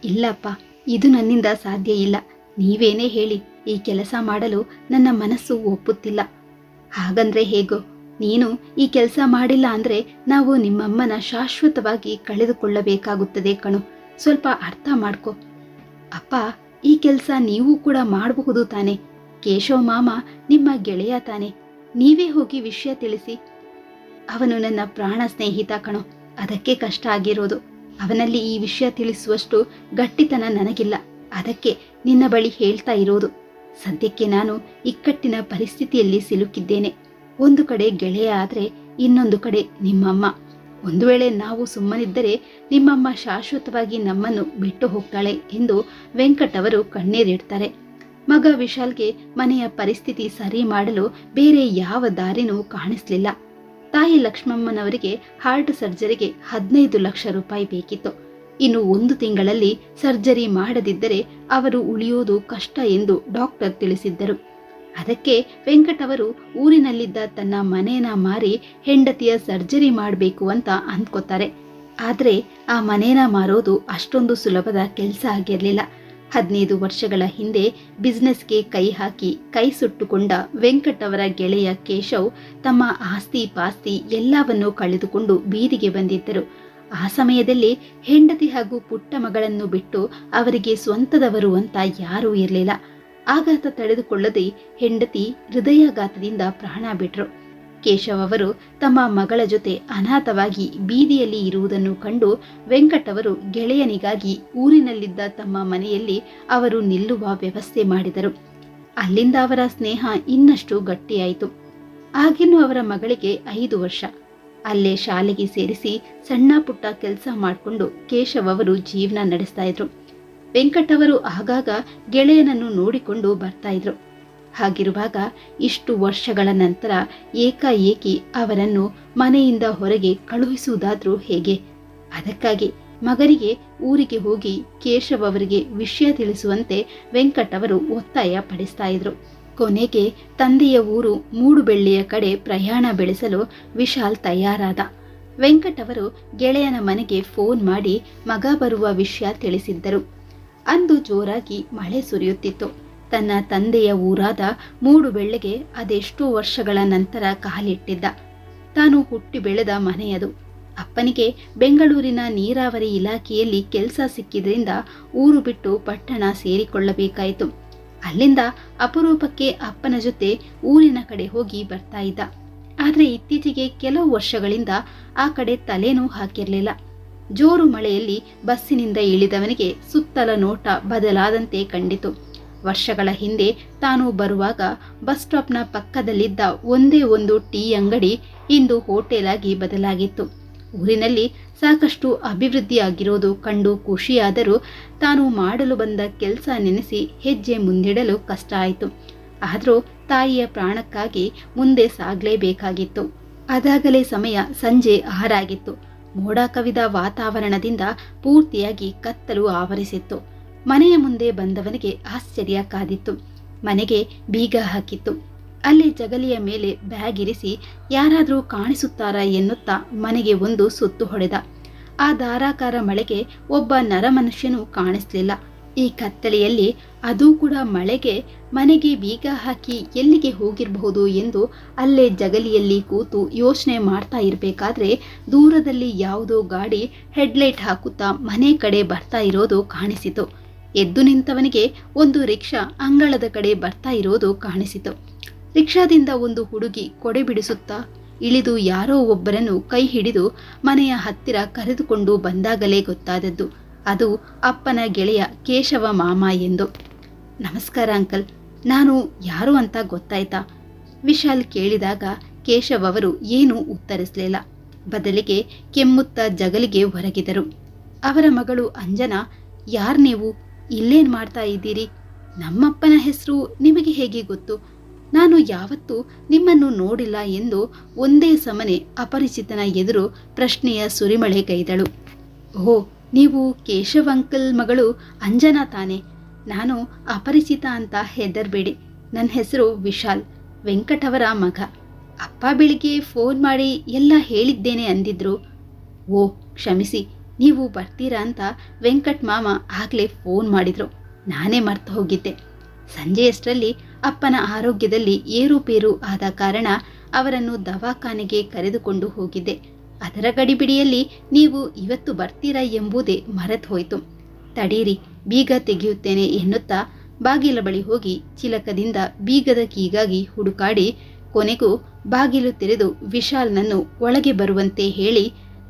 ಇಲ್ಲಪ್ಪ, ಇದು ನನ್ನಿಂದ ಸಾಧ್ಯ ಇಲ್ಲ. ನೀವೇನೇ ಹೇಳಿ ಈ ಕೆಲಸ ಮಾಡಲು ನನ್ನ ಮನಸ್ಸು ಒಪ್ಪುತ್ತಿಲ್ಲ. ಹಾಗಂದ್ರೆ ಹೇಗೋ? ನೀನು ಈ ಕೆಲಸ ಮಾಡಿಲ್ಲ ಅಂದ್ರೆ ನಾವು ನಿಮ್ಮಮ್ಮನ ಶಾಶ್ವತವಾಗಿ ಕಳೆದುಕೊಳ್ಳಬೇಕಾಗುತ್ತದೆ ಕಣು. ಸ್ವಲ್ಪ ಅರ್ಥ ಮಾಡ್ಕೊ. ಅಪ್ಪ, ಈ ಕೆಲಸ ನೀವು ಕೂಡ ಮಾಡಬಹುದು ತಾನೆ? ಕೇಶವ್ ಮಾಮ ನಿಮ್ಮ ಗೆಳೆಯ ತಾನೆ? ನೀವೇ ಹೋಗಿ ವಿಷಯ ತಿಳಿಸಿ. ಅವನು ನನ್ನ ಪ್ರಾಣ ಸ್ನೇಹಿತ ಕಣೋ, ಅದಕ್ಕೆ ಕಷ್ಟ ಆಗಿರೋದು. ಅವನಲ್ಲಿ ಈ ವಿಷಯ ತಿಳಿಸುವಷ್ಟು ಗಟ್ಟಿತನ ನನಗಿಲ್ಲ. ಅದಕ್ಕೆ ನಿನ್ನ ಬಳಿ ಹೇಳ್ತಾ ಇರೋದು. ಸದ್ಯಕ್ಕೆ ನಾನು ಇಕ್ಕಟ್ಟಿನ ಪರಿಸ್ಥಿತಿಯಲ್ಲಿ ಸಿಲುಕಿದ್ದೇನೆ. ಒಂದು ಕಡೆ ಗೆಳೆಯ ಆದ್ರೆ ಇನ್ನೊಂದು ಕಡೆ ನಿಮ್ಮಮ್ಮ. ಒಂದು ವೇಳೆ ನಾವು ಸುಮ್ಮನಿದ್ದರೆ ನಿಮ್ಮಮ್ಮ ಶಾಶ್ವತವಾಗಿ ನಮ್ಮನ್ನು ಬಿಟ್ಟು ಹೋಗ್ತಾಳೆ ಎಂದು ವೆಂಕಟ್ ಅವರು ಕಣ್ಣೀರಿಡ್ತಾರೆ. ಮಗ ವಿಶಾಲ್ಗೆ ಮನೆಯ ಪರಿಸ್ಥಿತಿ ಸರಿ ಮಾಡಲು ಬೇರೆ ಯಾವ ದಾರಿನೂ ಕಾಣಿಸ್ಲಿಲ್ಲ. ತಾಯಿ ಲಕ್ಷ್ಮಮ್ಮನವರಿಗೆ ಹಾರ್ಟ್ ಸರ್ಜರಿಗೆ 15 ಲಕ್ಷ ರೂಪಾಯಿ ಬೇಕಿತ್ತು. ಇನ್ನು 1 ತಿಂಗಳಲ್ಲಿ ಸರ್ಜರಿ ಮಾಡದಿದ್ದರೆ ಅವರು ಉಳಿಯೋದು ಕಷ್ಟ ಎಂದು ಡಾಕ್ಟರ್ ತಿಳಿಸಿದ್ದರು. ಅದಕ್ಕೆ ವೆಂಕಟ್ ಅವರು ಊರಿನಲ್ಲಿದ್ದ ತನ್ನ ಮನೇನ ಮಾರಿ ಹೆಂಡತಿಯ ಸರ್ಜರಿ ಮಾಡಬೇಕು ಅಂತ ಅಂದ್ಕೋತಾರೆ. ಆದರೆ ಆ ಮನೇನ ಮಾರೋದು ಅಷ್ಟೊಂದು ಸುಲಭದ ಕೆಲಸ ಆಗಿರಲಿಲ್ಲ. 15 ವರ್ಷಗಳ ಹಿಂದೆ ಬಿಸ್ನೆಸ್ಗೆ ಕೈ ಹಾಕಿ ಕೈ ಸುಟ್ಟುಕೊಂಡ ವೆಂಕಟ್ ಅವರ ಗೆಳೆಯ ಕೇಶವ್ ತಮ್ಮ ಆಸ್ತಿ ಪಾಸ್ತಿ ಎಲ್ಲವನ್ನೂ ಕಳೆದುಕೊಂಡು ಬೀದಿಗೆ ಬಂದಿದ್ದರು. ಆ ಸಮಯದಲ್ಲಿ ಹೆಂಡತಿ ಹಾಗೂ ಪುಟ್ಟ ಮಗಳನ್ನು ಬಿಟ್ಟು ಅವರಿಗೆ ಸ್ವಂತದವರು ಅಂತ ಯಾರೂ ಇರಲಿಲ್ಲ. ಆಘಾತ ತಡೆದುಕೊಳ್ಳದೆ ಹೆಂಡತಿ ಹೃದಯಾಘಾತದಿಂದ ಪ್ರಾಣ ಬಿಟ್ರು. ಕೇಶವ್ ಅವರು ತಮ್ಮ ಮಗಳ ಜೊತೆ ಅನಾಥವಾಗಿ ಬೀದಿಯಲ್ಲಿ ಇರುವುದನ್ನು ಕಂಡು ವೆಂಕಟ್ ಅವರು ಗೆಳೆಯನಿಗಾಗಿ ಊರಿನಲ್ಲಿದ್ದ ತಮ್ಮ ಮನೆಯಲ್ಲಿ ಅವರು ನಿಲ್ಲುವ ವ್ಯವಸ್ಥೆ ಮಾಡಿದರು. ಅಲ್ಲಿಂದ ಅವರ ಸ್ನೇಹ ಇನ್ನಷ್ಟು ಗಟ್ಟಿಯಾಯಿತು. ಆಗಿನ್ನೂ ಅವರ ಮಗಳಿಗೆ 5 ವರ್ಷ. ಅಲ್ಲೇ ಶಾಲೆಗೆ ಸೇರಿಸಿ ಸಣ್ಣ ಪುಟ್ಟ ಕೆಲಸ ಮಾಡಿಕೊಂಡು ಕೇಶವ್ ಅವರು ಜೀವನ ನಡೆಸ್ತಾ ಇದ್ರು. ವೆಂಕಟ್ ಅವರು ಆಗಾಗ ಗೆಳೆಯನನ್ನು ನೋಡಿಕೊಂಡು ಬರ್ತಾ ಇದ್ರು. ಹಾಗಿರುವಾಗ ಇಷ್ಟು ವರ್ಷಗಳ ನಂತರ ಏಕಾಏಕಿ ಅವರನ್ನು ಮನೆಯಿಂದ ಹೊರಗೆ ಕಳುಹಿಸುವುದಾದ್ರೂ ಹೇಗೆ? ಅದಕ್ಕಾಗಿ ಮಗನಿಗೆ ಊರಿಗೆ ಹೋಗಿ ಕೇಶವ್ ಅವರಿಗೆ ವಿಷಯ ತಿಳಿಸುವಂತೆ ವೆಂಕಟ್ ಅವರು ಒತ್ತಾಯ ಪಡಿಸ್ತಾ ಇದ್ರು. ಕೊನೆಗೆ ತಂದೆಯ ಊರು ಮೂಡುಬೆಳ್ಳಿಯ ಕಡೆ ಪ್ರಯಾಣ ಬೆಳೆಸಲು ವಿಶಾಲ್ ತಯಾರಾದ. ವೆಂಕಟ್ ಅವರು ಗೆಳೆಯನ ಮನೆಗೆ ಫೋನ್ ಮಾಡಿ ಮಗ ಬರುವ ವಿಷಯ ತಿಳಿಸಿದ್ದರು. ಅಂದು ಜೋರಾಗಿ ಮಳೆ ಸುರಿಯುತ್ತಿತ್ತು. ತನ್ನ ತಂದೆಯ ಊರಾದ ಮೂಡುಬೆಳ್ಳಿಗೆ ಅದೆಷ್ಟೋ ವರ್ಷಗಳ ನಂತರ ಕಾಲಿಟ್ಟಿದ್ದ. ತಾನು ಹುಟ್ಟಿ ಬೆಳೆದ ಮನೆಯದು. ಅಪ್ಪನಿಗೆ ಬೆಂಗಳೂರಿನ ನೀರಾವರಿ ಇಲಾಖೆಯಲ್ಲಿ ಕೆಲಸ ಸಿಕ್ಕಿದ್ರಿಂದ ಊರು ಬಿಟ್ಟು ಪಟ್ಟಣ ಸೇರಿಕೊಳ್ಳಬೇಕಾಯಿತು. ಅಲ್ಲಿಂದ ಅಪರೂಪಕ್ಕೆ ಅಪ್ಪನ ಜೊತೆ ಊರಿನ ಕಡೆ ಹೋಗಿ ಬರ್ತಾ ಇದ್ದ. ಆದರೆ ಇತ್ತೀಚೆಗೆ ಕೆಲವು ವರ್ಷಗಳಿಂದ ಆ ಕಡೆ ತಲೆನೂ ಹಾಕಿರಲಿಲ್ಲ. ಜೋರು ಮಳೆಯಲ್ಲಿ ಬಸ್ಸಿನಿಂದ ಇಳಿದವನಿಗೆ ಸುತ್ತಲ ನೋಟ ಬದಲಾದಂತೆ ಕಂಡಿತು. ವರ್ಷಗಳ ಹಿಂದೆ ತಾನು ಬರುವಾಗ ಬಸ್ ಸ್ಟಾಪ್ನ ಪಕ್ಕದಲ್ಲಿದ್ದ ಒಂದೇ ಒಂದು ಟೀ ಅಂಗಡಿ ಇಂದು ಹೋಟೆಲ್ ಆಗಿ ಬದಲಾಗಿತ್ತು. ಊರಿನಲ್ಲಿ ಸಾಕಷ್ಟು ಅಭಿವೃದ್ಧಿಯಾಗಿರೋದು ಕಂಡು ಖುಷಿಯಾದರೂ ತಾನು ಮಾಡಲು ಬಂದ ಕೆಲಸ ನೆನೆಸಿ ಹೆಜ್ಜೆ ಮುಂದಿಡಲು ಕಷ್ಟ ಆಯಿತು. ಆದರೂ ತಾಯಿಯ ಪ್ರಾಣಕ್ಕಾಗಿ ಮುಂದೆ ಸಾಗಲೇಬೇಕಾಗಿತ್ತು. ಅದಾಗಲೇ ಸಮಯ ಸಂಜೆ 6 ಆಗಿತ್ತು. ಮೋಡ ಕವಿದ ವಾತಾವರಣದಿಂದ ಪೂರ್ತಿಯಾಗಿ ಕತ್ತಲು ಆವರಿಸಿತ್ತು. ಮನೆಯ ಮುಂದೆ ಬಂದವನಿಗೆ ಆಶ್ಚರ್ಯ ಕಾದಿತ್ತು. ಮನೆಗೆ ಬೀಗ ಹಾಕಿತ್ತು. ಅಲ್ಲಿ ಜಗಲಿಯ ಮೇಲೆ ಬ್ಯಾಗ್ ಇರಿಸಿ ಯಾರಾದರೂ ಕಾಣಿಸುತ್ತಾರಾ ಎನ್ನುತ್ತಾ ಮನೆಗೆ ಒಂದು ಸುತ್ತು ಹೊಡೆದ. ಆ ಧಾರಾಕಾರ ಮಳೆಗೆ ಒಬ್ಬ ನರಮನುಷ್ಯನೂ ಕಾಣಿಸ್ಲಿಲ್ಲ. ಈ ಕತ್ತಲೆಯಲ್ಲಿ ಅದೂ ಕೂಡ ಮಳೆಗೆ ಮನೆಗೆ ಬೀಗ ಹಾಕಿ ಎಲ್ಲಿಗೆ ಹೋಗಿರಬಹುದು ಎಂದು ಅಲ್ಲೇ ಜಗಲಿಯಲ್ಲಿ ಕೂತು ಯೋಚನೆ ಮಾಡ್ತಾ ಇರಬೇಕಾದ್ರೆ ದೂರದಲ್ಲಿ ಯಾವುದೋ ಗಾಡಿ ಹೆಡ್ಲೈಟ್ ಹಾಕುತ್ತಾ ಮನೆ ಕಡೆ ಬರ್ತಾ ಇರೋದು ಕಾಣಿಸಿತು. ಎದ್ದು ನಿಂತವನಿಗೆ ಒಂದು ರಿಕ್ಷಾ ಅಂಗಳದ ಕಡೆ ಬರ್ತಾ ಇರೋದು ಕಾಣಿಸಿತು. ರಿಕ್ಷಾದಿಂದ ಒಂದು ಹುಡುಗಿ ಕೊಡೆ ಬಿಡಿಸುತ್ತಾ ಇಳಿದು ಯಾರೋ ಒಬ್ಬರನ್ನು ಕೈ ಹಿಡಿದು ಮನೆಯ ಹತ್ತಿರ ಕರೆದುಕೊಂಡು ಬಂದಾಗಲೇ ಗೊತ್ತಾದದ್ದು ಅದು ಅಪ್ಪನ ಗೆಳೆಯ ಕೇಶವ ಮಾಮ ಎಂದು. ನಮಸ್ಕಾರ ಅಂಕಲ್, ನಾನು ಯಾರು ಅಂತ ಗೊತ್ತಾಯ್ತಾ? ವಿಶಾಲ್ ಕೇಳಿದಾಗ ಕೇಶವ್ ಅವರು ಏನೂ ಉತ್ತರಿಸಲಿಲ್ಲ. ಬದಲಿಗೆ ಕೆಮ್ಮುತ್ತಾ ಜಗಲಿಗೆ ಹೊರಗಿದರು. ಅವರ ಮಗಳು ಅಂಜನಾ, ಯಾರು ನೀವು? ಇಲ್ಲೇನು ಮಾಡ್ತಾ ಇದ್ದೀರಿ? ನಮ್ಮಪ್ಪನ ಹೆಸರು ನಿಮಗೆ ಹೇಗೆ ಗೊತ್ತು? ನಾನು ಯಾವತ್ತೂ ನಿಮ್ಮನ್ನು ನೋಡಿಲ್ಲ ಎಂದು ಒಂದೇ ಸಮನೆ ಅಪರಿಚಿತನ ಎದುರು ಪ್ರಶ್ನೆಯ ಸುರಿಮಳೆ ಗೈದಳು. ಓ, ನೀವು ಕೇಶವ್ ಅಂಕಲ್ ಮಗಳು ಅಂಜನಾ ತಾನೆ? ನಾನು ಅಪರಿಚಿತ ಅಂತ ಹೆದರ್ಬೇಡಿ. ನನ್ನ ಹೆಸರು ವಿಶಾಲ್, ವೆಂಕಟ್ ಅವರ ಮಗ. ಅಪ್ಪ ಬೆಳಿಗ್ಗೆ ಫೋನ್ ಮಾಡಿ ಎಲ್ಲ ಹೇಳಿದ್ದೇನೆ ಅಂದಿದ್ರು. ಓ ಕ್ಷಮಿಸಿ, ನೀವು ಬರ್ತೀರಾ ಅಂತ ವೆಂಕಟ್ ಮಾಮ ಆಗಲೇ ಫೋನ್ ಮಾಡಿದ್ರು. ನಾನೇ ಮರ್ತು ಹೋಗಿದ್ದೆ. ಸಂಜೆಯಷ್ಟರಲ್ಲಿ ಅಪ್ಪನ ಆರೋಗ್ಯದಲ್ಲಿ ಏರುಪೇರು ಆದ ಕಾರಣ ಅವರನ್ನು ದವಾಖಾನೆಗೆ ಕರೆದುಕೊಂಡು ಹೋಗಿದ್ದೆ. ಅದರ ಗಡಿಬಿಡಿಯಲ್ಲಿ ನೀವು ಇವತ್ತು ಬರ್ತೀರಾ ಎಂಬುದೇ ಮರೆತು ಹೋಯಿತು. ತಡೀರಿ, ಬೀಗ ತೆಗೆಯುತ್ತೇನೆ ಎನ್ನುತ್ತಾ ಬಾಗಿಲ ಬಳಿ ಹೋಗಿ ಚಿಲಕದಿಂದ ಬೀಗದ ಕೀಗಾಗಿ ಹುಡುಕಾಡಿ ಕೊನೆಗೂ ಬಾಗಿಲು ತೆರೆದು ವಿಶಾಲ್ನನ್ನು ಒಳಗೆ ಬರುವಂತೆ ಹೇಳಿ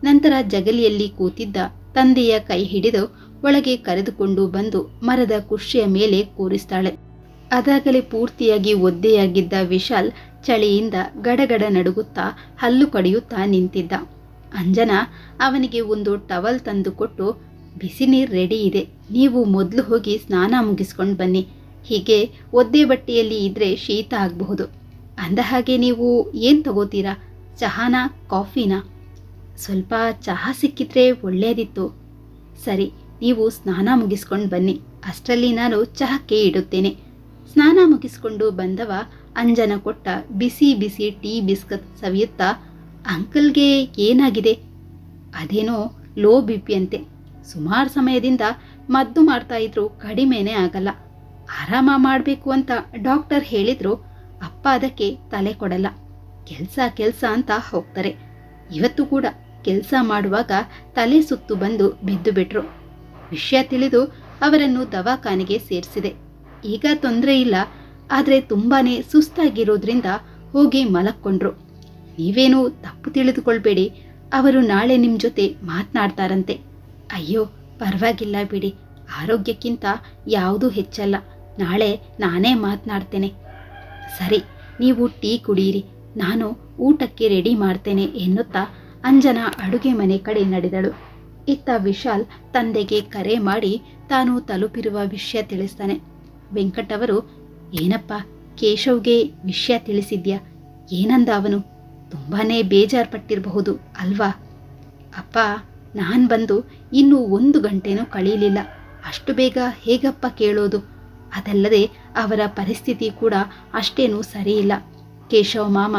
ನಂತರ ಜಗಲಿಯಲ್ಲಿ ಕೂತಿದ್ದ ತಂದೆಯ ಕೈ ಹಿಡಿದು ಒಳಗೆ ಕರೆದುಕೊಂಡು ಬಂದು ಮರದ ಕುರ್ಚಿಯ ಮೇಲೆ ಕೂರಿಸ್ತಾಳೆ. ಅದಾಗಲೇ ಪೂರ್ತಿಯಾಗಿ ಒದ್ದೆಯಾಗಿದ್ದ ವಿಶಾಲ್ ಚಳಿಯಿಂದ ಗಡಗಡ ನಡುಗುತ್ತಾ ಹಲ್ಲು ಕಡಿಯುತ್ತಾ ನಿಂತಿದ್ದ. ಅಂಜನಾ ಅವನಿಗೆ ಒಂದು ಟವಲ್ ತಂದುಕೊಟ್ಟು, ಬಿಸಿ ನೀರು ರೆಡಿ ಇದೆ, ನೀವು ಮೊದಲು ಹೋಗಿ ಸ್ನಾನ ಮುಗಿಸ್ಕೊಂಡು ಬನ್ನಿ, ಹೀಗೆ ಒದ್ದೆ ಬಟ್ಟೆಯಲ್ಲಿ ಇದ್ರೆ ಶೀತ ಆಗಬಹುದು. ಅಂದ ಹಾಗೆ ನೀವು ಏನು ತಗೋತೀರಾ, ಚಹಾನಾ ಕಾಫಿನಾ? ಸ್ವಲ್ಪ ಚಹಾ ಸಿಕ್ಕಿದ್ರೆ ಒಳ್ಳೆಯದಿತ್ತು. ಸರಿ, ನೀವು ಸ್ನಾನ ಮುಗಿಸ್ಕೊಂಡು ಬನ್ನಿ, ಅಷ್ಟರಲ್ಲಿ ನಾನು ಚಹಕ್ಕೆ ಇಡುತ್ತೇನೆ. ಸ್ನಾನ ಮುಗಿಸ್ಕೊಂಡು ಬಂದವ ಅಂಜನ ಕೊಟ್ಟ ಬಿಸಿ ಬಿಸಿ ಟೀ ಬಿಸ್ಕತ್ ಸವಿಯುತ್ತಾ, ಅಂಕಲ್ಗೆ ಏನಾಗಿದೆ? ಅದೇನೋ ಲೋ BP ಅಂತೆ. ಸುಮಾರು ಸಮಯದಿಂದ ಮದ್ದು ಮಾಡ್ತಾ ಇದ್ರು, ಕಡಿಮೆನೇ ಆಗಲ್ಲ. ಆರಾಮ ಮಾಡಬೇಕು ಅಂತ ಡಾಕ್ಟರ್ ಹೇಳಿದ್ರು. ಅಪ್ಪ ಅದಕ್ಕೆ ತಲೆ ಕೊಡಲ್ಲ. ಕೆಲಸ ಅಂತ ಹೋಗ್ತಾರೆ. ಇವತ್ತು ಕೂಡ ಕೆಲಸ ಮಾಡುವಾಗ ತಲೆ ಸುತ್ತು ಬಂದು ಬಿದ್ದು ಬಿಟ್ರು. ವಿಷಯ ತಿಳಿದು ಅವರನ್ನು ದವಾಖಾನೆಗೆ ಸೇರಿಸಿದೆ. ಈಗ ತೊಂದರೆ ಇಲ್ಲ, ಆದರೆ ತುಂಬಾನೇ ಸುಸ್ತಾಗಿರೋದ್ರಿಂದ ಹೋಗಿ ಮಲಕ್ಕೊಂಡ್ರು. ನೀವೇನು ತಪ್ಪು ತಿಳಿದುಕೊಳ್ಬೇಡಿ, ಅವರು ನಾಳೆ ನಿಮ್ಮ ಜೊತೆ ಮಾತನಾಡ್ತಾರಂತೆ. ಅಯ್ಯೋ ಪರವಾಗಿಲ್ಲ ಬಿಡಿ, ಆರೋಗ್ಯಕ್ಕಿಂತ ಯಾವುದೂ ಹೆಚ್ಚಲ್ಲ. ನಾಳೆ ನಾನೇ ಮಾತನಾಡ್ತೇನೆ. ಸರಿ, ನೀವು ಟೀ ಕುಡಿಯಿರಿ, ನಾನು ಊಟಕ್ಕೆ ರೆಡಿ ಮಾಡ್ತೇನೆ ಎನ್ನುತ್ತಾ ಅಂಜನಾ ಅಡುಗೆ ಮನೆ ಕಡೆ ನಡೆದಳು. ಇತ್ತ ವಿಶಾಲ್ ತಂದೆಗೆ ಕರೆ ಮಾಡಿ ತಾನು ತಲುಪಿರುವ ವಿಷಯ ತಿಳಿಸ್ತಾನೆ. ವೆಂಕಟ್ ಅವರು, ಏನಪ್ಪ ಕೇಶವ್ಗೆ ವಿಷಯ ತಿಳಿಸಿದ್ಯಾ? ಏನಂದ ಅವನು? ತುಂಬಾನೇ ಬೇಜಾರ್ಪಟ್ಟಿರಬಹುದು ಅಲ್ವಾ? ಅಪ್ಪ, ನಾನು ಬಂದು ಇನ್ನೂ 1 ಗಂಟೆನೂ ಕಳೀಲಿಲ್ಲ. ಅಷ್ಟು ಬೇಗ ಹೇಗಪ್ಪ ಕೇಳೋದು? ಅದಲ್ಲದೆ ಅವರ ಪರಿಸ್ಥಿತಿ ಕೂಡ ಅಷ್ಟೇನೂ ಸರಿಯಿಲ್ಲ. ಕೇಶವ್ ಮಾಮ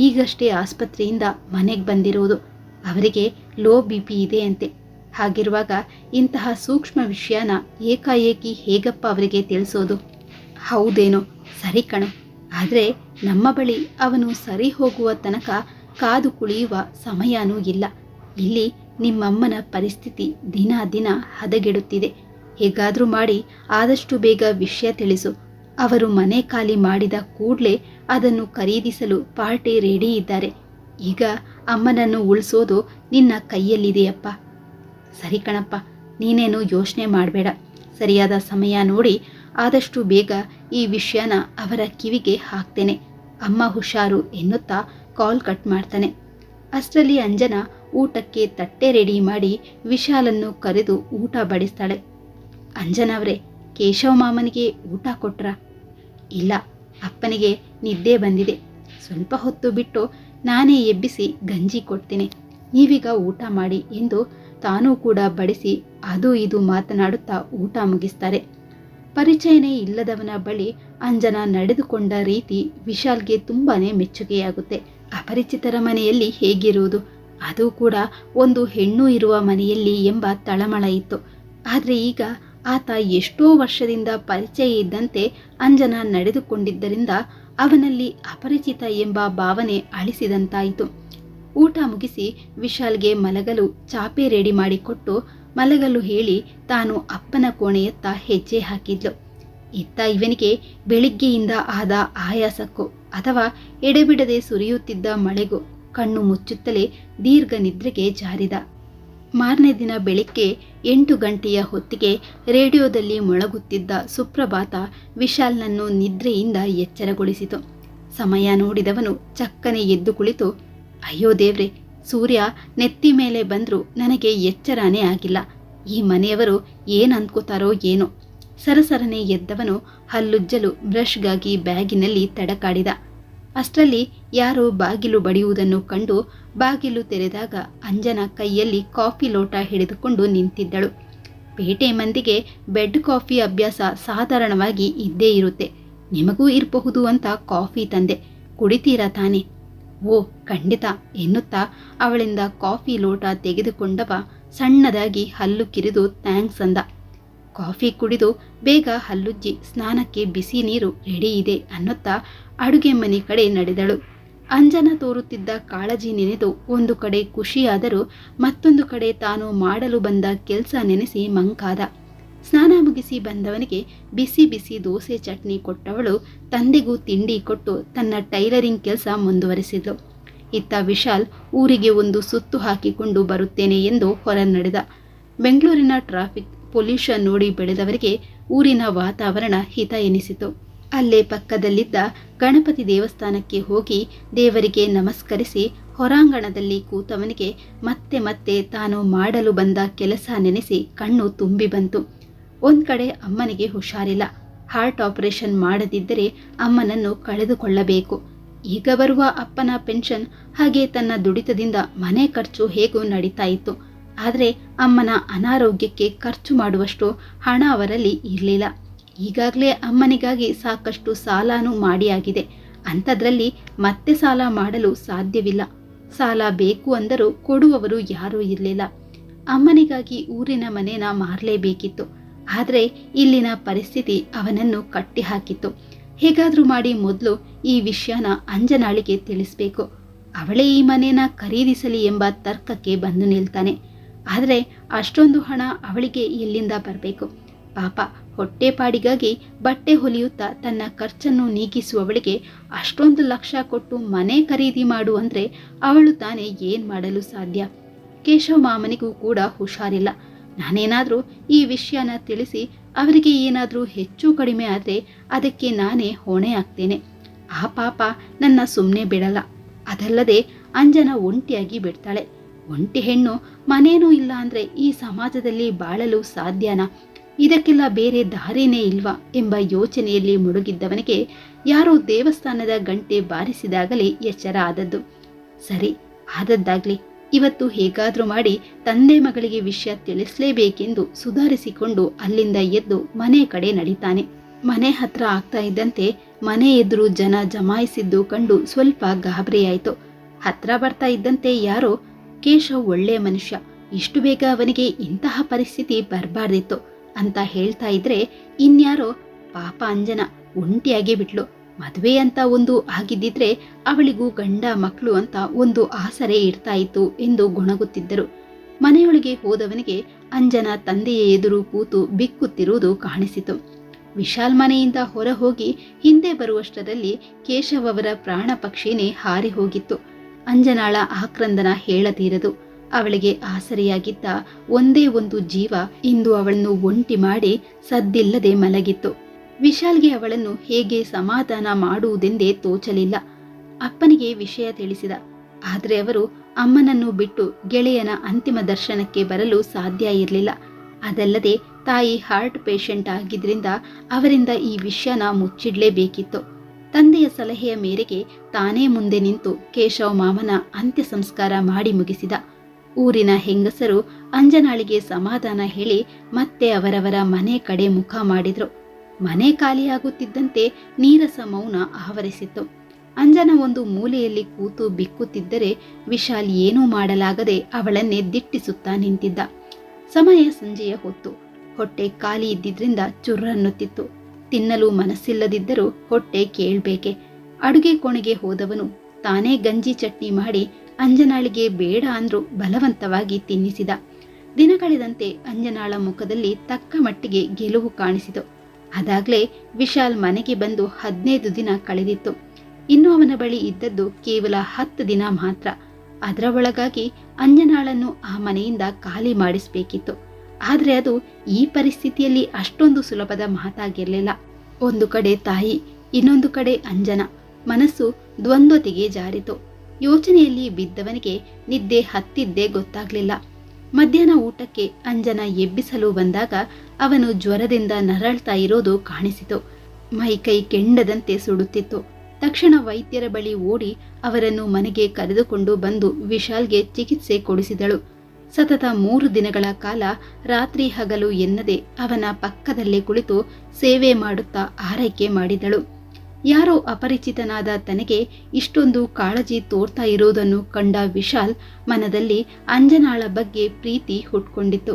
ಈಗಷ್ಟೇ ಆಸ್ಪತ್ರೆಯಿಂದ ಮನೆಗೆ ಬಂದಿರೋದು. ಅವರಿಗೆ ಲೋ BP ಇದೆ ಅಂತೆ. ಹಾಗಿರುವಾಗ ಇಂತಹ ಸೂಕ್ಷ್ಮ ವಿಷಯನ ಏಕಾಏಕಿ ಹೇಗಪ್ಪ ಅವರಿಗೆ ತಿಳಿಸೋದು? ಹೌದೇನೋ, ಸರಿ ಕಣೋ. ಆದರೆ ನಮ್ಮ ಬಳಿ ಅವನು ಸರಿ ಹೋಗುವ ತನಕ ಕಾದು ಕುಳಿಯುವ ಸಮಯನೂ ಇಲ್ಲ. ಇಲ್ಲಿ ನಿಮ್ಮಮ್ಮನ ಪರಿಸ್ಥಿತಿ ದಿನ ದಿನ ಹದಗೆಡುತ್ತಿದೆ. ಹೇಗಾದರೂ ಮಾಡಿ ಆದಷ್ಟು ಬೇಗ ವಿಷಯ ತಿಳಿಸು. ಅವರು ಮನೆ ಖಾಲಿ ಮಾಡಿದ ಕೂಡಲೇ ಅದನ್ನು ಖರೀದಿಸಲು ಪಾರ್ಟಿ ರೆಡಿ ಇದ್ದಾರೆ. ಈಗ ಅಮ್ಮನನ್ನು ಉಳಿಸೋದು ನಿನ್ನ ಕೈಯಲ್ಲಿದೆಯಪ್ಪ. ಸರಿ ಕಣಪ್ಪ, ನೀನೇನು ಯೋಚನೆ ಮಾಡಬೇಡ. ಸರಿಯಾದ ಸಮಯ ನೋಡಿ ಆದಷ್ಟು ಬೇಗ ಈ ವಿಷಯನ ಅವರ ಕಿವಿಗೆ ಹಾಕ್ತೇನೆ. ಅಮ್ಮ ಹುಷಾರು ಎನ್ನುತ್ತಾ ಕಾಲ್ ಕಟ್ ಮಾಡ್ತಾನೆ. ಅಷ್ಟರಲ್ಲಿ ಅಂಜನಾ ಊಟಕ್ಕೆ ತಟ್ಟೆ ರೆಡಿ ಮಾಡಿ ವಿಶಾಲನ್ನು ಕರೆದು ಊಟ ಬಡಿಸ್ತಾಳೆ. ಅಂಜನವರೇ, ಕೇಶವ್ ಮಾಮನಿಗೆ ಊಟ ಕೊಟ್ರಾ? ಇಲ್ಲ, ಅಪ್ಪನಿಗೆ ನಿದ್ದೆ ಬಂದಿದೆ. ಸ್ವಲ್ಪ ಹೊತ್ತು ಬಿಟ್ಟು ನಾನೇ ಎಬ್ಬಿಸಿ ಗಂಜಿ ಕೊಡ್ತೀನಿ, ನೀವೀಗ ಊಟ ಮಾಡಿ ಎಂದು ತಾನೂ ಕೂಡ ಬಡಿಸಿ ಅದು ಇದು ಮಾತನಾಡುತ್ತಾ ಊಟ ಮುಗಿಸ್ತಾರೆ. ಪರಿಚಯನೇ ಇಲ್ಲದವನ ಬಳಿ ಅಂಜನಾ ನಡೆದುಕೊಂಡ ರೀತಿ ವಿಶಾಲ್ಗೆ ತುಂಬಾನೇ ಮೆಚ್ಚುಗೆಯಾಗುತ್ತೆ. ಅಪರಿಚಿತರ ಮನೆಯಲ್ಲಿ ಹೇಗಿರುವುದು, ಅದು ಕೂಡ ಒಂದು ಹೆಣ್ಣು ಇರುವ ಮನೆಯಲ್ಲಿ ಎಂಬ ತಳಮಳ ಇತ್ತು. ಆದರೆ ಈಗ ಆತ ಎಷ್ಟೋ ವರ್ಷದಿಂದ ಪರಿಚಯ ಇದ್ದಂತೆ ಅಂಜನಾ ನಡೆದುಕೊಂಡಿದ್ದರಿಂದ ಅವನಲ್ಲಿ ಅಪರಿಚಿತ ಎಂಬ ಭಾವನೆ ಅಳಿಸಿದಂತಾಯಿತು. ಊಟ ಮುಗಿಸಿ ವಿಶಾಲ್ಗೆ ಮಲಗಲು ಚಾಪೆ ರೆಡಿ ಮಾಡಿಕೊಟ್ಟು ಮಲಗಲು ಹೇಳಿ ತಾನು ಅಪ್ಪನ ಕೋಣೆಯತ್ತ ಹೆಜ್ಜೆ ಹಾಕಿದ್ಲು. ಇತ್ತ ಇವನಿಗೆ ಬೆಳಿಗ್ಗೆಯಿಂದ ಆದ ಆಯಾಸಕ್ಕೋ ಅಥವಾ ಎಡೆಬಿಡದೆ ಸುರಿಯುತ್ತಿದ್ದ ಮಳೆಗೂ ಕಣ್ಣು ಮುಚ್ಚುತ್ತಲೇ ದೀರ್ಘ ನಿದ್ರೆಗೆ ಜಾರಿದ. ಮಾರನೇ ದಿನ ಬೆಳಿಗ್ಗೆ 8 ಗಂಟೆಯ ಹೊತ್ತಿಗೆ ರೇಡಿಯೋದಲ್ಲಿ ಮೊಳಗುತ್ತಿದ್ದ ಸುಪ್ರಭಾತ ವಿಶಾಲ್ನನ್ನು ನಿದ್ರೆಯಿಂದ ಎಚ್ಚರಗೊಳಿಸಿತು. ಸಮಯ ನೋಡಿದವನು ಚಕ್ಕನೆ ಎದ್ದು ಕುಳಿತು, ಅಯ್ಯೋ ದೇವ್ರೆ, ಸೂರ್ಯ ನೆತ್ತಿ ಮೇಲೆ ಬಂದರೂ ನನಗೆ ಎಚ್ಚರನೇ ಆಗಿಲ್ಲ. ಈ ಮನೆಯವರು ಏನು ಅಂದ್ಕೋತಾರೋ ಏನೋ. ಸರಸರನೆ ಎದ್ದವನು ಹಲ್ಲುಜ್ಜಲು ಬ್ರಷ್ಗಾಗಿ ಬ್ಯಾಗಿನಲ್ಲಿ ತಡಕಾಡಿದ. ಅಷ್ಟರಲ್ಲಿ ಯಾರೋ ಬಾಗಿಲು ಬಡಿಯುವುದನ್ನು ಕಂಡು ಬಾಗಿಲು ತೆರೆದಾಗ ಅಂಜನಾ ಕೈಯಲ್ಲಿ ಕಾಫಿ ಲೋಟ ಹಿಡಿದುಕೊಂಡು ನಿಂತಿದ್ದಳು. ಪೇಟೆ ಮಂದಿಗೆ ಬೆಡ್ ಕಾಫಿ ಅಭ್ಯಾಸ ಸಾಧಾರಣವಾಗಿ ಇದ್ದೇ ಇರುತ್ತೆ. ನಿಮಗೂ ಇರಬಹುದು ಅಂತ ಕಾಫಿ ತಂದೆ, ಕುಡಿತೀರಾ ತಾನೆ? ಓ ಖಂಡಿತ ಎನ್ನುತ್ತಾ ಅವಳಿಂದ ಕಾಫಿ ಲೋಟ ತೆಗೆದುಕೊಂಡವ ಸಣ್ಣದಾಗಿ ಹಲ್ಲು ಕಿರಿದು ಥ್ಯಾಂಕ್ಸ್ ಅಂದ. ಕಾಫಿ ಕುಡಿದು ಬೇಗ ಹಲ್ಲುಜ್ಜಿ ಸ್ನಾನಕ್ಕೆ ಬಿಸಿ ನೀರು ರೆಡಿ ಇದೆ ಅನ್ನುತ್ತಾ ಅಡುಗೆ ಮನೆ ಕಡೆ ನಡೆದಳು. ಅಂಜನ ತೋರುತ್ತಿದ್ದ ಕಾಳಜಿ ನೆನೆದು ಒಂದು ಕಡೆ ಖುಷಿಯಾದರೂ ಮತ್ತೊಂದು ಕಡೆ ತಾನು ಮಾಡಲು ಬಂದ ಕೆಲಸ ನೆನೆಸಿ ಮಂಕಾದ. ಸ್ನಾನ ಮುಗಿಸಿ ಬಂದವನಿಗೆ ಬಿಸಿ ಬಿಸಿ ದೋಸೆ ಚಟ್ನಿ ಕೊಟ್ಟವಳು ತಂದೆಗೂ ತಿಂಡಿ ಕೊಟ್ಟು ತನ್ನ ಟೈಲರಿಂಗ್ ಕೆಲಸ ಮುಂದುವರಿಸಿದ್ಳು. ಇತ್ತ ವಿಶಾಲ್ ಊರಿಗೆ ಒಂದು ಸುತ್ತು ಹಾಕಿಕೊಂಡು ಬರುತ್ತೇನೆ ಎಂದು ಹೊರ ನಡೆದ. ಬೆಂಗಳೂರಿನ ಟ್ರಾಫಿಕ್ ಪೊಲ್ಯೂಷನ್ ನೋಡಿ ಬೆಳೆದವರಿಗೆ ಊರಿನ ವಾತಾವರಣ ಹಿತ ಎನಿಸಿತು. ಅಲ್ಲೇ ಪಕ್ಕದಲ್ಲಿದ್ದ ಗಣಪತಿ ದೇವಸ್ಥಾನಕ್ಕೆ ಹೋಗಿ ದೇವರಿಗೆ ನಮಸ್ಕರಿಸಿ ಹೊರಾಂಗಣದಲ್ಲಿ ಕೂತವನಿಗೆ ಮತ್ತೆ ಮತ್ತೆ ತಾನು ಮಾಡಲು ಬಂದ ಕೆಲಸ ನೆನೆಸಿ ಕಣ್ಣು ತುಂಬಿ ಬಂತು. ಒಂದ್ ಕಡೆ ಅಮ್ಮನಿಗೆ ಹುಷಾರಿಲ್ಲ. ಹಾರ್ಟ್ ಆಪರೇಷನ್ ಮಾಡದಿದ್ದರೆ ಅಮ್ಮನನ್ನು ಕಳೆದುಕೊಳ್ಳಬೇಕು. ಈಗ ಬರುವ ಅಪ್ಪನ ಪೆನ್ಷನ್ ಹಾಗೆ ತನ್ನ ದುಡಿತದಿಂದ ಮನೆ ಖರ್ಚು ಹೇಗೂ ನಡೀತಾ ಇತ್ತು. ಆದರೆ ಅಮ್ಮನ ಅನಾರೋಗ್ಯಕ್ಕೆ ಖರ್ಚು ಮಾಡುವಷ್ಟು ಹಣ ಅವರಲ್ಲಿ ಇರಲಿಲ್ಲ. ಈಗಾಗಲೇ ಅಮ್ಮನಿಗಾಗಿ ಸಾಕಷ್ಟು ಸಾಲನೂ ಮಾಡಿಯಾಗಿದೆ. ಅಂಥದ್ರಲ್ಲಿ ಮತ್ತೆ ಸಾಲ ಮಾಡಲು ಸಾಧ್ಯವಿಲ್ಲ. ಸಾಲ ಬೇಕು ಅಂದರೂ ಕೊಡುವವರು ಯಾರೂ ಇರಲಿಲ್ಲ. ಅಮ್ಮನಿಗಾಗಿ ಊರಿನ ಮನೇನ ಮಾರಲೇಬೇಕಿತ್ತು. ಆದರೆ ಇಲ್ಲಿನ ಪರಿಸ್ಥಿತಿ ಅವನನ್ನು ಕಟ್ಟಿಹಾಕಿತ್ತು. ಹೇಗಾದರೂ ಮಾಡಿ ಮೊದಲು ಈ ವಿಷಯನ ಅಂಜನಾಳಿಗೆ ತಿಳಿಸ್ಬೇಕು. ಅವಳೇ ಈ ಮನೇನ ಖರೀದಿಸಲಿ ಎಂಬ ತರ್ಕಕ್ಕೆ ಬಂದು ನಿಲ್ತಾನೆ. ಆದರೆ ಅಷ್ಟೊಂದು ಹಣ ಅವಳಿಗೆ ಎಲ್ಲಿಂದ ಬರಬೇಕು? ಪಾಪ ಹೊಟ್ಟೆಪಾಡಿಗಾಗಿ ಬಟ್ಟೆ ಹೊಲಿಯುತ್ತಾ ತನ್ನ ಖರ್ಚನ್ನು ನೀಗಿಸುವವಳಿಗೆ ಅಷ್ಟೊಂದು ಲಕ್ಷ ಕೊಟ್ಟು ಮನೆ ಖರೀದಿ ಮಾಡು ಅಂದರೆ ಅವಳು ತಾನೇ ಏನು ಮಾಡಲು ಸಾಧ್ಯ? ಕೇಶವ ಮಾಮನಿಗೂ ಕೂಡ ಹುಷಾರಿಲ್ಲ. ನಾನೇನಾದರೂ ಈ ವಿಷಯನ ತಿಳಿಸಿ ಅವರಿಗೆ ಏನಾದರೂ ಹೆಚ್ಚು ಕಡಿಮೆ ಆದರೆ ಅದಕ್ಕೆ ನಾನೇ ಹೊಣೆ ಆಗ್ತೇನೆ. ಆ ಪಾಪ ನನ್ನ ಸುಮ್ಮನೆ ಬಿಡಲ್ಲ. ಅದಲ್ಲದೆ ಅಂಜನ ಒಂಟಿಯಾಗಿ ಬಿಡ್ತಾಳೆ. ಒಂಟಿ ಹೆಣ್ಣು ಮನೇನೂ ಇಲ್ಲ ಅಂದರೆ ಈ ಸಮಾಜದಲ್ಲಿ ಬಾಳಲು ಸಾಧ್ಯನಾ? ಇದಕ್ಕೆಲ್ಲ ಬೇರೆ ದಾರಿನೇ ಇಲ್ವಾ ಎಂಬ ಯೋಚನೆಯಲ್ಲಿ ಮುಳುಗಿದ್ದವನಿಗೆ ಯಾರೋ ದೇವಸ್ಥಾನದ ಗಂಟೆ ಬಾರಿಸಿದಾಗಲೇ ಎಚ್ಚರ ಆದದ್ದು. ಸರಿ, ಆದದ್ದಾಗ್ಲಿ. ಇವತ್ತು ಹೇಗಾದ್ರೂ ಮಾಡಿ ತಂದೆ ಮಗಳಿಗೆ ವಿಷಯ ತಿಳಿಸಲೇಬೇಕೆಂದು ಸುಧಾರಿಸಿಕೊಂಡು ಅಲ್ಲಿಂದ ಎದ್ದು ಮನೆ ಕಡೆ ನಡೀತಾನೆ. ಮನೆ ಹತ್ರ ಆಗ್ತಾ ಇದ್ದಂತೆ ಮನೆ ಎದುರು ಜನ ಜಮಾಯಿಸಿದ್ದು ಕಂಡು ಸ್ವಲ್ಪ ಗಾಬರಿಯಾಯಿತು. ಹತ್ರ ಬರ್ತಾ ಇದ್ದಂತೆ ಯಾರೋ, ಕೇಶವ್ ಒಳ್ಳೆ ಮನುಷ್ಯ, ಇಷ್ಟು ಬೇಗ ಅವನಿಗೆ ಇಂತಹ ಪರಿಸ್ಥಿತಿ ಬರಬಾರ್ದಿತ್ತು ಅಂತ ಹೇಳ್ತಾ ಇದ್ರೆ ಇನ್ಯಾರೋ, ಪಾಪ ಅಂಜನ ಒಂಟಿಯಾಗಿ ಬಿಟ್ಲು, ಮದುವೆ ಅಂತ ಒಂದು ಆಗಿದ್ದಿದ್ರೆ ಅವಳಿಗೂ ಗಂಡ ಮಕ್ಕಳು ಅಂತ ಒಂದು ಆಸರೆ ಇಡ್ತಾ ಇತ್ತು ಎಂದು ಗೊಣಗುತ್ತಿದ್ದರು. ಮನೆಯೊಳಗೆ ಹೋದವನಿಗೆ ಅಂಜನ ತಂದೆಯ ಎದುರು ಕೂತು ಬಿಕ್ಕುತ್ತಿರುವುದು ಕಾಣಿಸಿತು. ವಿಶಾಲ್ ಮನೆಯಿಂದ ಹೊರ ಹೋಗಿ ಹಿಂದೆ ಬರುವಷ್ಟರಲ್ಲಿ ಕೇಶವ್ ಅವರ ಪ್ರಾಣ ಪಕ್ಷಿನೇ ಹಾರಿ ಹೋಗಿತ್ತು. ಅಂಜನಾಳ ಆಕ್ರಂದನ ಹೇಳತೀರದು. ಅವಳಿಗೆ ಆಸರೆಯಾಗಿದ್ದ ಒಂದೇ ಒಂದು ಜೀವ ಇಂದು ಅವಳನ್ನು ಒಂಟಿ ಮಾಡಿ ಸದ್ದಿಲ್ಲದೆ ಮಲಗಿತ್ತು. ವಿಶಾಲ್ಗೆ ಅವಳನ್ನು ಹೇಗೆ ಸಮಾಧಾನ ಮಾಡುವುದೆಂದೇ ತೋಚಲಿಲ್ಲ. ಅಪ್ಪನಿಗೆ ವಿಷಯ ತಿಳಿಸಿದ. ಆದರೆ ಅವರು ಅಮ್ಮನನ್ನು ಬಿಟ್ಟು ಗೆಳೆಯನ ಅಂತಿಮ ದರ್ಶನಕ್ಕೆ ಬರಲು ಸಾಧ್ಯ ಇರಲಿಲ್ಲ. ಅದಲ್ಲದೆ ತಾಯಿ ಹಾರ್ಟ್ ಪೇಷಂಟ್ ಆಗಿದ್ರಿಂದ ಅವರಿಂದ ಈ ವಿಷಯನ ಮುಚ್ಚಿಡ್ಲೇಬೇಕಿತ್ತು. ತಂದೆಯ ಸಲಹೆಯ ಮೇರೆಗೆ ತಾನೇ ಮುಂದೆ ನಿಂತು ಕೇಶವ ಮಾಮನ ಅಂತ್ಯ ಸಂಸ್ಕಾರ ಮಾಡಿ ಮುಗಿಸಿದ. ಊರಿನ ಹೆಂಗಸರು ಅಂಜನಾಳಿಗೆ ಸಮಾಧಾನ ಹೇಳಿ ಮತ್ತೆ ಅವರವರ ಮನೆ ಕಡೆ ಮುಖ ಮಾಡಿದ್ರು. ಮನೆ ಖಾಲಿಯಾಗುತ್ತಿದ್ದಂತೆ ನೀರಸ ಮೌನ ಆವರಿಸಿತ್ತು. ಅಂಜನ ಒಂದು ಮೂಲೆಯಲ್ಲಿ ಕೂತು ಬಿಕ್ಕುತ್ತಿದ್ದರೆ ವಿಶಾಲ್ ಏನೂ ಮಾಡಲಾಗದೆ ಅವಳನ್ನೇ ದಿಟ್ಟಿಸುತ್ತಾ ನಿಂತಿದ್ದ. ಸಮಯ ಸಂಜೆಯ ಹೊತ್ತು. ಹೊಟ್ಟೆ ಖಾಲಿ ಇದ್ದಿದ್ರಿಂದ ಚುರ್ರನ್ನುತ್ತಿತ್ತು. ತಿನ್ನಲು ಮನಸ್ಸಿಲ್ಲದಿದ್ದರೂ ಹೊಟ್ಟೆ ಕೇಳ್ಬೇಕೆ. ಅಡುಗೆ ಕೋಣೆಗೆ ಹೋದವನು ತಾನೇ ಗಂಜಿ ಚಟ್ನಿ ಮಾಡಿ ಅಂಜನಾಳಿಗೆ ಬೇಡ ಅಂದ್ರೂ ಬಲವಂತವಾಗಿ ತಿನ್ನಿಸಿದ. ದಿನ ಕಳೆದಂತೆ ಅಂಜನಾಳ ಮುಖದಲ್ಲಿ ತಕ್ಕ ಮಟ್ಟಿಗೆ ಗೆಲುವು ಕಾಣಿಸಿತು. ಅದಾಗ್ಲೇ ವಿಶಾಲ್ ಮನೆಗೆ ಬಂದು 15 ದಿನ ಕಳೆದಿತ್ತು. ಇನ್ನು ಅವನ ಬಳಿ ಇದ್ದದ್ದು ಕೇವಲ 10 ದಿನ ಮಾತ್ರ. ಅದರ ಒಳಗಾಗಿ ಅಂಜನಾಳನ್ನು ಆ ಮನೆಯಿಂದ ಖಾಲಿ ಮಾಡಿಸಬೇಕಿತ್ತು. ಆದರೆ ಅದು ಈ ಪರಿಸ್ಥಿತಿಯಲ್ಲಿ ಅಷ್ಟೊಂದು ಸುಲಭದ ಮಾತಾಗಿರಲಿಲ್ಲ. ಒಂದು ಕಡೆ ತಾಯಿ, ಇನ್ನೊಂದು ಕಡೆ ಅಂಜನ. ಮನಸ್ಸು ದ್ವಂದ್ವತೆಗೆ ಜಾರಿತು. ಯೋಚನೆಯಲ್ಲಿ ಬಿದ್ದವನಿಗೆ ನಿದ್ದೆ ಹತ್ತಿದ್ದೇ ಗೊತ್ತಾಗ್ಲಿಲ್ಲ. ಮಧ್ಯಾಹ್ನ ಊಟಕ್ಕೆ ಅಂಜನ ಎಬ್ಬಿಸಲು ಬಂದಾಗ ಅವನು ಜ್ವರದಿಂದ ನರಳ್ತಾ ಇರೋದು ಕಾಣಿಸಿತು. ಮೈಕೈ ಕೆಂಡದಂತೆ ಸುಡುತ್ತಿತ್ತು. ತಕ್ಷಣ ವೈದ್ಯರ ಬಳಿ ಓಡಿ ಅವರನ್ನು ಮನೆಗೆ ಕರೆದುಕೊಂಡು ಬಂದು ವಿಶಾಲ್ಗೆ ಚಿಕಿತ್ಸೆ ಕೊಡಿಸಿದಳು. ಸತತ 3 ದಿನಗಳ ಕಾಲ ರಾತ್ರಿ ಹಗಲು ಎನ್ನದೆ ಅವನ ಪಕ್ಕದಲ್ಲೇ ಕುಳಿತು ಸೇವೆ ಮಾಡುತ್ತಾ ಆರೈಕೆ ಮಾಡಿದಳು. ಯಾರೋ ಅಪರಿಚಿತನಾದ ತನಗೆ ಇಷ್ಟೊಂದು ಕಾಳಜಿ ತೋರ್ತಾ ಇರೋದನ್ನು ಕಂಡ ವಿಶಾಲ್ ಮನದಲ್ಲಿ ಅಂಜನಾಳ ಬಗ್ಗೆ ಪ್ರೀತಿ ಹುಟ್ಕೊಂಡಿತ್ತು.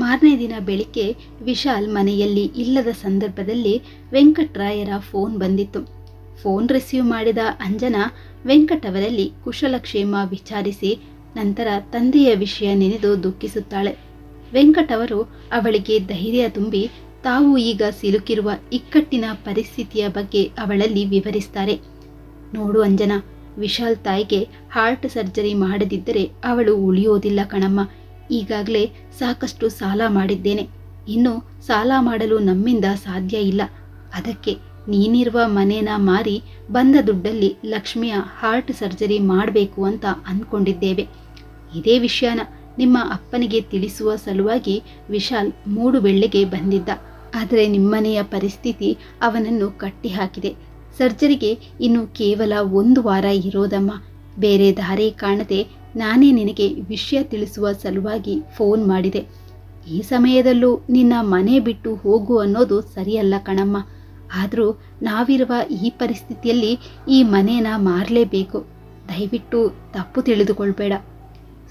ಮಾರನೇ ದಿನ ಬೆಳಿಗ್ಗೆ ವಿಶಾಲ್ ಮನೆಯಲ್ಲಿ ಇಲ್ಲದ ಸಂದರ್ಭದಲ್ಲಿ ವೆಂಕಟ್ರಾಯರ ಫೋನ್ ಬಂದಿತ್ತು. ಫೋನ್ ರಿಸೀವ್ ಮಾಡಿದ ಅಂಜನಾ ವೆಂಕಟ್ ಅವರಲ್ಲಿ ಕುಶಲಕ್ಷೇಮ ವಿಚಾರಿಸಿ ನಂತರ ತಂದೆಯ ವಿಷಯ ನೆನೆದು ದುಃಖಿಸುತ್ತಾಳೆ. ವೆಂಕಟ್ ಅವರು ಅವಳಿಗೆ ಧೈರ್ಯ ತುಂಬಿ ತಾವು ಈಗ ಸಿಲುಕಿರುವ ಇಕ್ಕಟ್ಟಿನ ಪರಿಸ್ಥಿತಿಯ ಬಗ್ಗೆ ಅವಳಲ್ಲಿ ವಿವರಿಸ್ತಾರೆ. ನೋಡು ಅಂಜನಾ, ವಿಶಾಲ್ ತಾಯಿಗೆ ಹಾರ್ಟ್ ಸರ್ಜರಿ ಮಾಡದಿದ್ದರೆ ಅವಳು ಉಳಿಯೋದಿಲ್ಲ ಕಣಮ್ಮ. ಈಗಾಗಲೇ ಸಾಕಷ್ಟು ಸಾಲ ಮಾಡಿದ್ದೇನೆ. ಇನ್ನು ಸಾಲ ಮಾಡಲು ನಮ್ಮಿಂದ ಸಾಧ್ಯ ಇಲ್ಲ. ಅದಕ್ಕೆ ನೀನಿರುವ ಮನೇನ ಮಾರಿ ಬಂದ ದುಡ್ಡಲ್ಲಿ ಲಕ್ಷ್ಮಿಯ ಹಾರ್ಟ್ ಸರ್ಜರಿ ಮಾಡಬೇಕು ಅಂತ ಅಂದ್ಕೊಂಡಿದ್ದೇವೆ. ಇದೇ ವಿಷಯನ ನಿಮ್ಮ ಅಪ್ಪನಿಗೆ ತಿಳಿಸುವ ಸಲುವಾಗಿ ವಿಶಾಲ್ ಮೂಡುಬೆಳ್ಳೆಗೆ ಬಂದಿದ್ದ. ಆದರೆ ನಿಮ್ಮನೆಯ ಪರಿಸ್ಥಿತಿ ಅವನನ್ನು ಕಟ್ಟಿ ಹಾಕಿದೆ. ಸರ್ಜರಿಗೆ ಇನ್ನು ಕೇವಲ 1 ವಾರ ಇರೋದಮ್ಮ. ಬೇರೆ ದಾರಿ ಕಾಣದೆ ನಾನೇ ನಿನಗೆ ವಿಷಯ ತಿಳಿಸುವ ಸಲುವಾಗಿ ಫೋನ್ ಮಾಡಿದೆ. ಈ ಸಮಯದಲ್ಲೂ ನಿನ್ನ ಮನೆ ಬಿಟ್ಟು ಹೋಗು ಅನ್ನೋದು ಸರಿಯಲ್ಲ ಕಣಮ್ಮ. ಆದರೂ ನಾವಿರುವ ಈ ಪರಿಸ್ಥಿತಿಯಲ್ಲಿ ಈ ಮನೇನ ಮಾರಲೇಬೇಕು. ದಯವಿಟ್ಟು ತಪ್ಪು ತಿಳಿದುಕೊಳ್ಬೇಡ.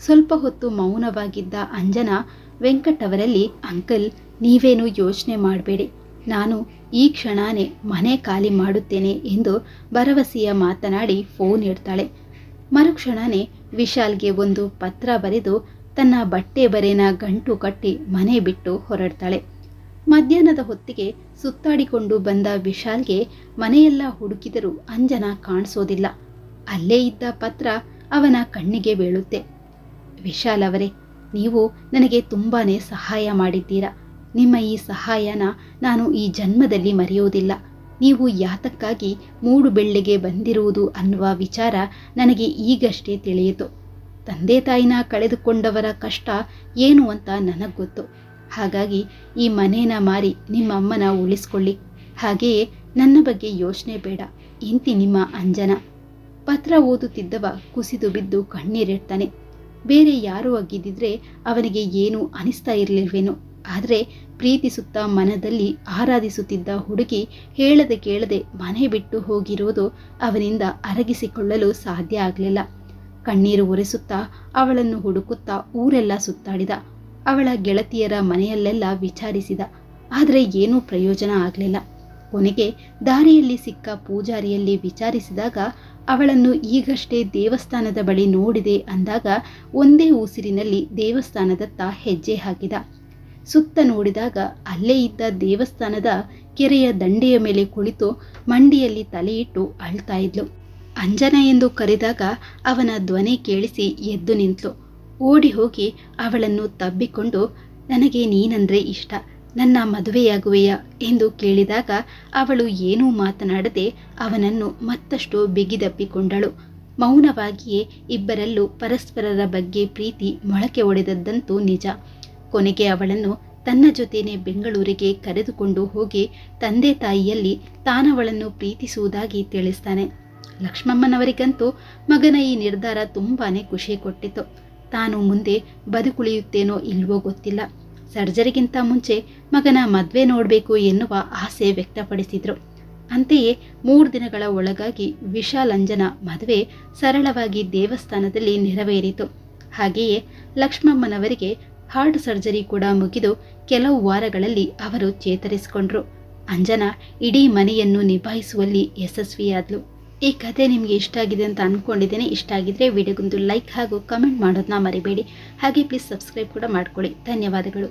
ಸ್ವಲ್ಪ ಹೊತ್ತು ಮೌನವಾಗಿದ್ದ ಅಂಜನಾ ವೆಂಕಟ್ ಅವರಲ್ಲಿ, ಅಂಕಲ್, ನೀವೇನು ಯೋಚನೆ ಮಾಡಬೇಡಿ. ನಾನು ಈ ಕ್ಷಣನೇ ಮನೆ ಖಾಲಿ ಮಾಡುತ್ತೇನೆ ಎಂದು ಭರವಸೆಯ ಮಾತನಾಡಿ ಫೋನ್ ಇಡ್ತಾಳೆ. ಮರುಕ್ಷಣನೇ ವಿಶಾಲ್ಗೆ ಒಂದು ಪತ್ರ ಬರೆದು ತನ್ನ ಬಟ್ಟೆ ಬರೆನ ಗಂಟು ಕಟ್ಟಿ ಮನೆ ಬಿಟ್ಟು ಹೊರಡ್ತಾಳೆ. ಮಧ್ಯಾಹ್ನದ ಹೊತ್ತಿಗೆ ಸುತ್ತಾಡಿಕೊಂಡು ಬಂದ ವಿಶಾಲ್ಗೆ ಮನೆಯೆಲ್ಲ ಹುಡುಕಿದರೂ ಅಂಜನಾ ಕಾಣಿಸೋದಿಲ್ಲ. ಅಲ್ಲೇ ಇದ್ದ ಪತ್ರ ಅವನ ಕಣ್ಣಿಗೆ ಬೀಳುತ್ತೆ. ವಿಶಾಲ್ ಅವರೇ, ನೀವು ನನಗೆ ತುಂಬಾನೇ ಸಹಾಯ ಮಾಡಿದ್ದೀರಾ. ನಿಮ್ಮ ಈ ಸಹಾಯನ ನಾನು ಈ ಜನ್ಮದಲ್ಲಿ ಮರೆಯೋದಿಲ್ಲ. ನೀವು ಯಾತಕ್ಕಾಗಿ ಮೂಡುಬೆಳ್ಳೆಗೆ ಬಂದಿರುವುದು ಅನ್ನುವ ವಿಚಾರ ನನಗೆ ಈಗಷ್ಟೇ ತಿಳಿಯಿತು. ತಂದೆ ತಾಯಿನ ಕಳೆದುಕೊಂಡವರ ಕಷ್ಟ ಏನು ಅಂತ ನನಗೆ ಗೊತ್ತು. ಹಾಗಾಗಿ ಈ ಮನೇನ ಮಾರಿ ನಿಮ್ಮ ಅಮ್ಮನ ಉಳಿಸ್ಕೊಳ್ಳಿ. ಹಾಗೆಯೇ ನನ್ನ ಬಗ್ಗೆ ಯೋಚನೆ ಬೇಡ. ಇಂತಿ ನಿಮ್ಮ ಅಂಜನಾ. ಪತ್ರ ಓದುತ್ತಿದ್ದವ ಕುಸಿದು ಬಿದ್ದು ಕಣ್ಣೀರಿಡ್ತಾನೆ. ಬೇರೆ ಯಾರೂ ಆಗಿದ್ದಿದ್ರೆ ಅವನಿಗೆ ಏನೂ ಅನಿಸ್ತಾ ಇರಲಿಲ್ವೇನೋ. ಆದರೆ ಪ್ರೀತಿಸುತ್ತಾ ಮನದಲ್ಲಿ ಆರಾಧಿಸುತ್ತಿದ್ದ ಹುಡುಗಿ ಹೇಳದೆ ಕೇಳದೆ ಮನೆ ಬಿಟ್ಟು ಹೋಗಿರುವುದು ಅವನಿಂದ ಅರಗಿಸಿಕೊಳ್ಳಲು ಸಾಧ್ಯ ಆಗಲಿಲ್ಲ. ಕಣ್ಣೀರು ಒರೆಸುತ್ತಾ ಅವಳನ್ನು ಹುಡುಕುತ್ತಾ ಊರೆಲ್ಲ ಸುತ್ತಾಡಿದ. ಅವಳ ಗೆಳತಿಯರ ಮನೆಯಲ್ಲೆಲ್ಲ ವಿಚಾರಿಸಿದ. ಆದರೆ ಏನೂ ಪ್ರಯೋಜನ ಆಗಲಿಲ್ಲ. ಕೊನೆಗೆ ದಾರಿಯಲ್ಲಿ ಸಿಕ್ಕ ಪೂಜಾರಿಯಲ್ಲಿ ವಿಚಾರಿಸಿದಾಗ ಅವಳನ್ನು ಈಗಷ್ಟೇ ದೇವಸ್ಥಾನದ ಬಳಿ ನೋಡಿದೆ ಅಂದಾಗ ಒಂದೇ ಉಸಿರಿನಲ್ಲಿ ದೇವಸ್ಥಾನದತ್ತ ಹೆಜ್ಜೆ ಹಾಕಿದ. ಸುತ್ತ ನೋಡಿದಾಗ ಅಲ್ಲೇ ಇದ್ದ ದೇವಸ್ಥಾನದ ಕೆರೆಯ ದಂಡೆಯ ಮೇಲೆ ಕುಳಿತು ಮಂಡಿಯಲ್ಲಿ ತಲೆಯಿಟ್ಟು ಅಳ್ತಾ ಇದ್ಲು. ಅಂಜನಾ ಎಂದು ಕರೆದಾಗ ಅವನ ಧ್ವನಿ ಕೇಳಿಸಿ ಎದ್ದು ನಿಂತಳು. ಓಡಿ ಹೋಗಿ ಅವಳನ್ನು ತಬ್ಬಿಕೊಂಡು, ನನಗೆ ನೀನಂದ್ರೆ ಇಷ್ಟ, ನನ್ನ ಮದುವೆಯಾಗುವೆಯಾ ಎಂದು ಕೇಳಿದಾಗ ಅವಳು ಏನೂ ಮಾತನಾಡದೆ ಅವನನ್ನು ಮತ್ತಷ್ಟು ಬಿಗಿದಪ್ಪಿಕೊಂಡಳು. ಮೌನವಾಗಿಯೇ ಇಬ್ಬರಲ್ಲೂ ಪರಸ್ಪರರ ಬಗ್ಗೆ ಪ್ರೀತಿ ಮೊಳಕೆ ಒಡೆದದ್ದಂತೂ ನಿಜ. ಕೊನೆಗೆ ಅವಳನ್ನು ತನ್ನ ಜೊತೆನೆ ಬೆಂಗಳೂರಿಗೆ ಕರೆದುಕೊಂಡು ಹೋಗಿ ತಂದೆ ತಾಯಿಯಲ್ಲಿ ತಾನವಳನ್ನು ಪ್ರೀತಿಸುವುದಾಗಿ ತಿಳಿಸ್ತಾನೆ. ಲಕ್ಷ್ಮಮ್ಮನವರಿಗಂತೂ ಮಗನ ಈ ನಿರ್ಧಾರ ತುಂಬಾನೇ ಖುಷಿ ಕೊಟ್ಟಿತು. ತಾನು ಮುಂದೆ ಬದುಕುಳಿಯುತ್ತೇನೋ ಇಲ್ವೋ ಗೊತ್ತಿಲ್ಲ. ಸರ್ಜರಿಗಿಂತ ಮುಂಚೆ ಮಗನ ಮದುವೆ ನೋಡಬೇಕು ಎನ್ನುವ ಆಸೆ ವ್ಯಕ್ತಪಡಿಸಿದ್ರು. ಅಂತೆಯೇ 3 ದಿನಗಳ ಒಳಗಾಗಿ ವಿಶಾಲ್ ಅಂಜನಾ ಮದುವೆ ಸರಳವಾಗಿ ದೇವಸ್ಥಾನದಲ್ಲಿ ನೆರವೇರಿತು. ಹಾಗೆಯೇ ಲಕ್ಷ್ಮಮ್ಮನವರಿಗೆ ಹಾರ್ಟ್ ಸರ್ಜರಿ ಕೂಡ ಮುಗಿದು ಕೆಲವು ವಾರಗಳಲ್ಲಿ ಅವರು ಚೇತರಿಸಿಕೊಂಡ್ರು. ಅಂಜನಾ ಇಡೀ ಮನೆಯನ್ನು ನಿಭಾಯಿಸುವಲ್ಲಿ ಯಶಸ್ವಿಯಾದ್ಲು. ಈ ಕಥೆ ನಿಮಗೆ ಇಷ್ಟ ಆಗಿದೆ ಅಂತ ಅಂದ್ಕೊಂಡಿದ್ದೇನೆ. ಇಷ್ಟ ಆಗಿದ್ರೆ ವಿಡಿಯೋಗೊಂದು ಲೈಕ್ ಹಾಗೂ ಕಮೆಂಟ್ ಮಾಡೋದನ್ನ ಮರಿಬೇಡಿ. ಹಾಗೆ ಪ್ಲೀಸ್ ಸಬ್ಸ್ಕ್ರೈಬ್ ಕೂಡ ಮಾಡ್ಕೊಳ್ಳಿ. ಧನ್ಯವಾದಗಳು.